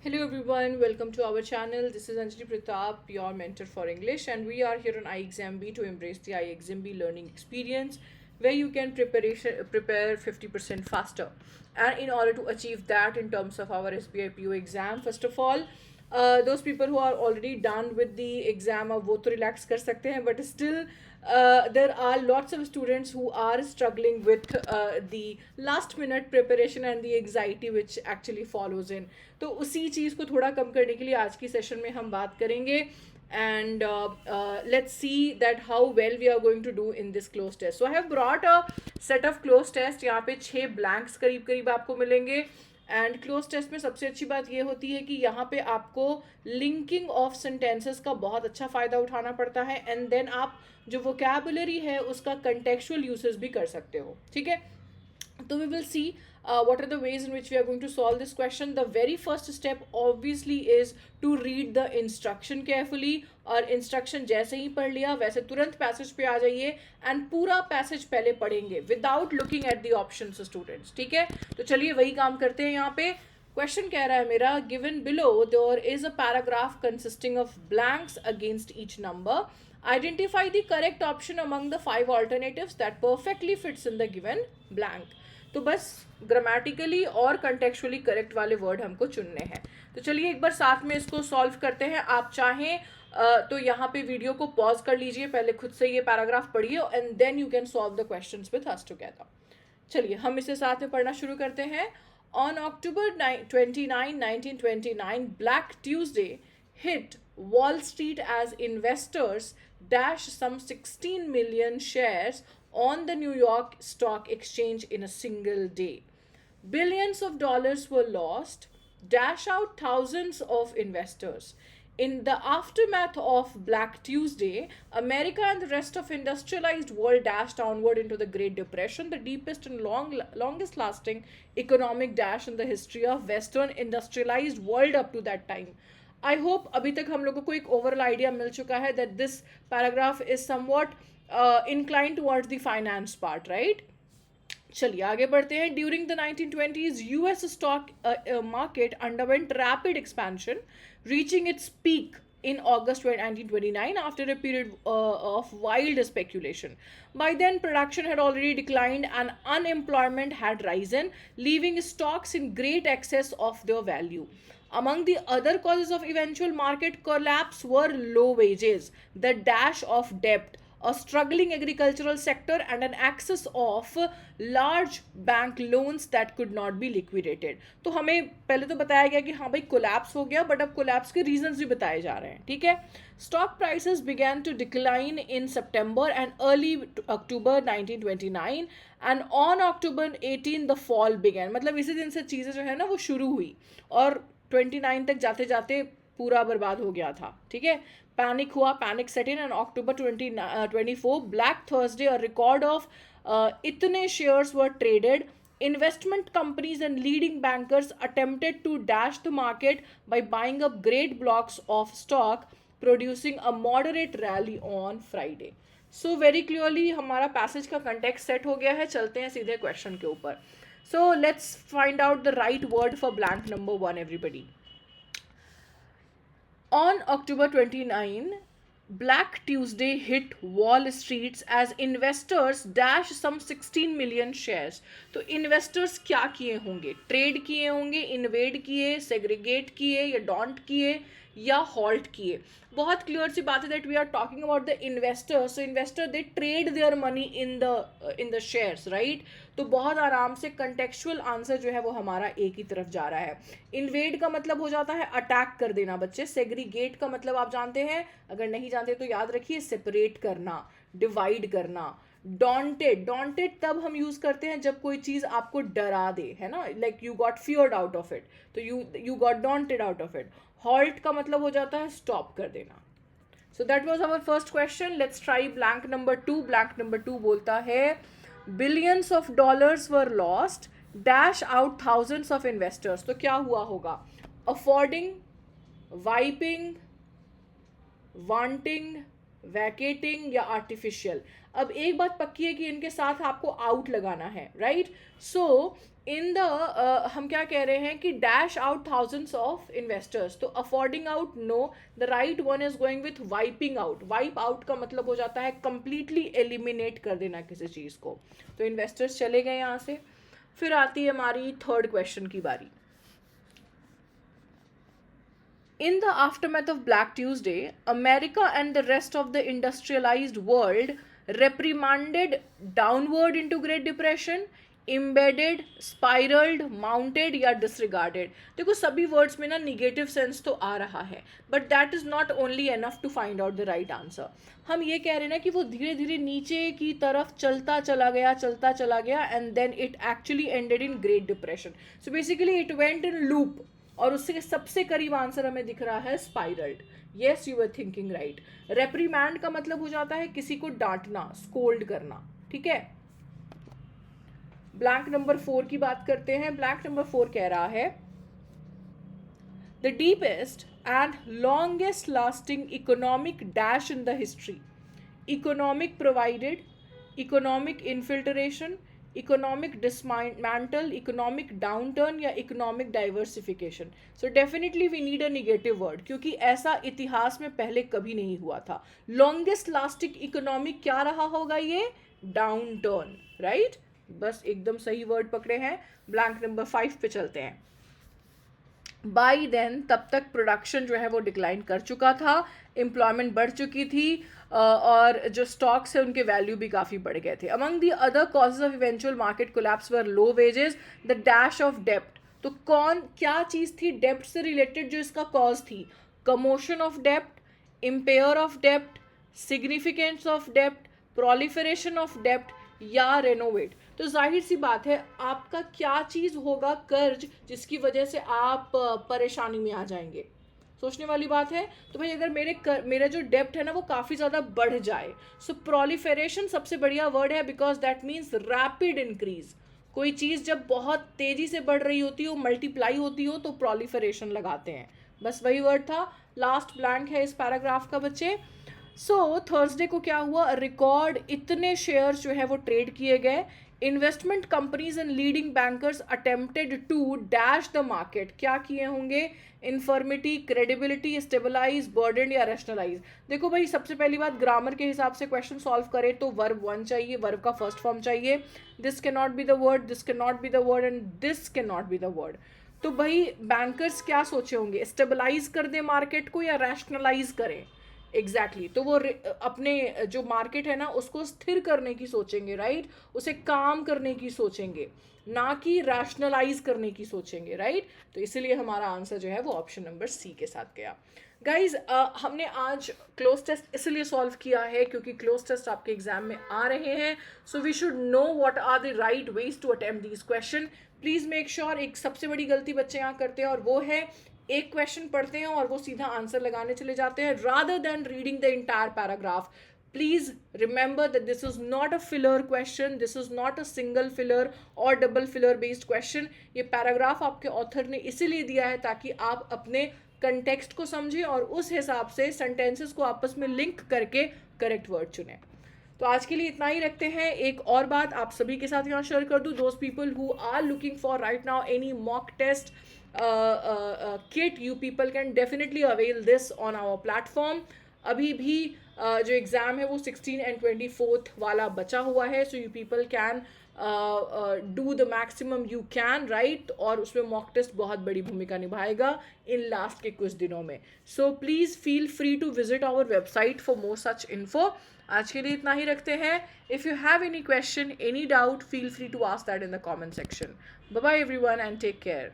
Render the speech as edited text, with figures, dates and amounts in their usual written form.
Hello everyone, welcome to our channel. This is Anjali Pratap, your mentor for English, and we are here on iExamB to embrace the iExamB learning experience where you can prepare 50% faster. And in order to achieve that in terms of our SBI PO exam, first of all, those people who are already done with the exam अब वो तो relax कर सकते हैं, but still there are lots of students who are struggling with the last minute preparation and the anxiety which actually follows in. तो उसी चीज़ को थोड़ा कम करने के लिए आज की सेशन में हम बात करेंगे and let's see that how well we are going to do in this closed test. So I have brought a set of closed test. यहाँ पे 6 blanks करीब करीब आपको मिलेंगे एंड क्लोज टेस्ट में सबसे अच्छी बात ये होती है कि यहाँ पे आपको लिंकिंग ऑफ सेंटेंसेस का बहुत अच्छा फ़ायदा उठाना पड़ता है एंड देन आप जो वोकैबुलरी है उसका कंटेक्चुअल यूसेस भी कर सकते हो. ठीक है, तो we will see what are the ways in which we are going to solve this question. The very first step obviously is to read the instruction carefully. और इंस्ट्रक्शन जैसे ही पढ़ लिया वैसे तुरंत पैसेज पे आ जाइए एंड पूरा पैसेज पहले पढ़ेंगे without looking at the options students. ठीक है, तो चलिए वही काम करते हैं. यहाँ पे क्वेश्चन कह रहा है मेरा, given below there is a paragraph consisting of blanks against each number. Identify the correct option among the 5 alternatives that perfectly fits in the given blank. तो बस ग्रामेटिकली और कंटेक्चुअली करेक्ट वाले वर्ड हमको चुनने हैं. तो चलिए एक बार साथ में इसको सॉल्व करते हैं. आप चाहें तो यहाँ पे वीडियो को पॉज कर लीजिए, पहले खुद से ये पैराग्राफ पढ़िए and then you can solve the questions with us together. चलिए हम इसे साथ में पढ़ना शुरू करते हैं. On October 29, 1929, Black Tuesday hit Wall Street as investors dashed some 16 million shares on the New York Stock Exchange in a single day. Billions of dollars were lost, dash out thousands of investors. In the aftermath of Black Tuesday, America and the rest of industrialized world dashed downward into the Great Depression, the deepest and longest lasting economic dash in the history of Western industrialized world up to that time. I hope अभी तक हम लोगों को एक overall idea मिल चुका है that this paragraph is somewhat inclined towards the finance part, right? चलिए आगे बढ़ते हैं. During the 1920s US stock market underwent rapid expansion, reaching its peak in August 1929 after a period of wild speculation. By then, production had already declined and unemployment had risen, leaving stocks in great excess of their value. Among the other causes of eventual market collapse were low wages, the dash of debt, a struggling agricultural sector, and an excess of large bank loans that could not be liquidated. तो हमें पहले तो बताया गया कि हाँ भाई collapse हो गया, बट अब कोलैप्स के रीजंस भी बताए जा रहे हैं. ठीक है, stock prices began to decline in September and early October 1929 and on October 18 the fall began. मतलब इसी दिन से चीज़ें जो है ना वो शुरू हुई और 29 तक जाते जाते पूरा बर्बाद हो गया था. ठीक है, पैनिक हुआ, panic set in and October 24 Black Thursday, a record of इतने shares were traded. Investment companies and leading bankers attempted to dash the market by buying up great blocks of stock, producing a moderate rally on Friday. So very clearly हमारा passage का context set हो गया है. चलते हैं सीधे question के ऊपर. So let's find out the right word for blank number 1, everybody. On October 29, Black Tuesday hit Wall Street as investors dashed some 16 million shares. तो इन्वेस्टर्स क्या किए होंगे? ट्रेड किए होंगे, इन्वेड किए, सेग्रीगेट किए या डॉन्ट किए या हॉल्ट किए. बहुत क्लियर सी बात है that we are talking about the investors. So investor they trade their money in the shares, right? तो बहुत आराम से कंटेक्चुअल आंसर जो है वो हमारा एक ही तरफ जा रहा है. इन्वेड का मतलब हो जाता है अटैक कर देना बच्चे. सेग्रीगेट का मतलब आप जानते हैं, अगर नहीं जानते तो याद रखिए, सेपरेट करना, डिवाइड करना. डॉन्टेड तब हम यूज करते हैं जब कोई चीज आपको डरा दे, है ना, like you got feared out of it, तो you got daunted out of it. Halt का मतलब हो जाता है स्टॉप कर देना. So that was our first question. Let's try blank number 2. Blank number 2 बोलता है billions of dollars were lost, dash out thousands of investors. तो क्या हुआ होगा? अफोर्डिंग, वाइपिंग, वांटिंग, वैकेटिंग या आर्टिफिशियल। अब एक बात पक्की है कि इनके साथ आपको आउट लगाना है, राइट? सो इन द हम क्या कह रहे हैं कि dash out thousands of investors, तो affording out no, the right one is going with wiping out. Wipe out का मतलब हो जाता है कंप्लीटली एलिमिनेट कर देना किसी चीज़ को। तो इन्वेस्टर्स चले गए यहाँ से। फिर आती है हमारी थर्ड क्वेश्चन की बारी। In the aftermath of Black Tuesday, America and the rest of the industrialized world reprimanded downward into Great Depression, embedded, spiraled, mounted या disregarded। देखो सभी वर्ड्स में ना निगेटिव सेंस तो आ रहा है, but that is not only enough to find out the right answer. हम ये कह रहे हैं ना कि वो धीरे धीरे नीचे की तरफ चलता चला गया and then it actually ended in great depression. So basically it went in loop, और उससे सबसे करीब आंसर हमें दिख रहा है spiralled. Yes, you are thinking right. Reprimand का मतलब हो जाता है किसी को डांटना, स्कोल्ड करना, ठीक है। ब्लैंक नंबर 4 की बात करते हैं। ब्लैंक नंबर 4 कह रहा है the deepest and longest lasting economic dash in the history, economic provided, economic infiltration, economic dismantle, economic downturn या economic diversification. So definitely we need a negative word, क्योंकि ऐसा इतिहास में पहले कभी नहीं हुआ था। लॉन्गेस्ट लास्टिंग इकोनॉमिक क्या रहा होगा? ये डाउनटर्न, राइट? बस एकदम सही वर्ड पकड़े हैं। ब्लैंक नंबर 5 पे चलते हैं। बाई देन तब तक प्रोडक्शन जो है वो डिक्लाइन कर चुका था, एम्प्लॉयमेंट बढ़ चुकी थी, और जो स्टॉक्स है उनके वैल्यू भी काफ़ी बढ़ गए थे। Among the other causes of eventual market collapse were low wages, the dash of डेप्ट। तो क्या चीज़ थी डेप्ट से रिलेटेड जो इसका कॉज थी? Commotion of dept, empire of dept, significance of dept, proliferation of डेप्ट या रेनोवेट। तो जाहिर सी बात है, आपका क्या चीज़ होगा कर्ज जिसकी वजह से आप परेशानी में आ जाएंगे? सोचने वाली बात है। तो भाई अगर मेरा जो डेप्ट है ना वो काफ़ी ज़्यादा बढ़ जाए, सो प्रोलिफेरेशन सबसे बढ़िया वर्ड है, because that means rapid increase. कोई चीज़ जब बहुत तेज़ी से बढ़ रही होती हो, मल्टीप्लाई होती हो, तो प्रोलिफेरेशन लगाते हैं। बस वही वर्ड था। लास्ट ब्लैंक है इस पैराग्राफ का बच्चे। सो थर्सडे को क्या हुआ? रिकॉर्ड इतने शेयर्स जो है वो ट्रेड किए गए। Investment companies and leading bankers attempted to dash the market. क्या किए होंगे? इन्फर्मिटी, क्रेडिबिलिटी, स्टेबलाइज, बर्डन या रैशनलाइज। देखो भाई, सबसे पहली बात, ग्रामर के हिसाब से क्वेश्चन सॉल्व करें तो वर्ब 1 चाहिए, वर्ब का फर्स्ट फॉर्म चाहिए। This can not be the word, this can not be the word and this can not be the word. तो भाई बैंकर्स क्या सोचे होंगे? स्टेबलाइज कर दे मार्केट को या रैशनलाइज करें? एग्जैक्टली तो वो अपने जो मार्केट है ना उसको स्थिर करने की सोचेंगे, राइट? उसे काम करने की सोचेंगे, ना कि रैशनलाइज करने की सोचेंगे, राइट? तो इसीलिए हमारा आंसर जो है वो ऑप्शन नंबर सी के साथ गया। गाइज हमने आज क्लोज टेस्ट इसलिए सॉल्व किया है क्योंकि क्लोज टेस्ट आपके एग्जाम में आ रहे हैं, so we should know what are the right ways to attempt these question. Please make sure, एक सबसे बड़ी गलती बच्चे यहाँ करते हैं और वो है एक क्वेश्चन पढ़ते हैं और वो सीधा आंसर लगाने चले जाते हैं rather than reading the entire paragraph. Please remember that this is not a filler question, this is not a single filler और डबल फिलर बेस्ड क्वेश्चन। ये पैराग्राफ आपके ऑथर ने इसीलिए दिया है ताकि आप अपने कंटेक्स्ट को समझें और उस हिसाब से सेंटेंसेस को आपस में लिंक करके करेक्ट वर्ड चुनें। तो आज के लिए इतना ही रखते हैं। एक और बात आप सभी के साथ यहाँ शेयर कर दूँ, those people who are looking for right now any mock test kit, you people can definitely avail this on our platform. अभी भी जो एग्ज़ाम है वो 16 and 24 वाला बचा हुआ है, so you people can do the maximum you can, right? और उसमें मॉक टेस्ट बहुत बड़ी भूमिका निभाएगा इन लास्ट के कुछ दिनों में। So please feel free to visit our website for more such info. आज के लिए इतना ही रखते हैं। If you have any question, any doubt, feel free to ask that in the comment section. Bye bye everyone and take care.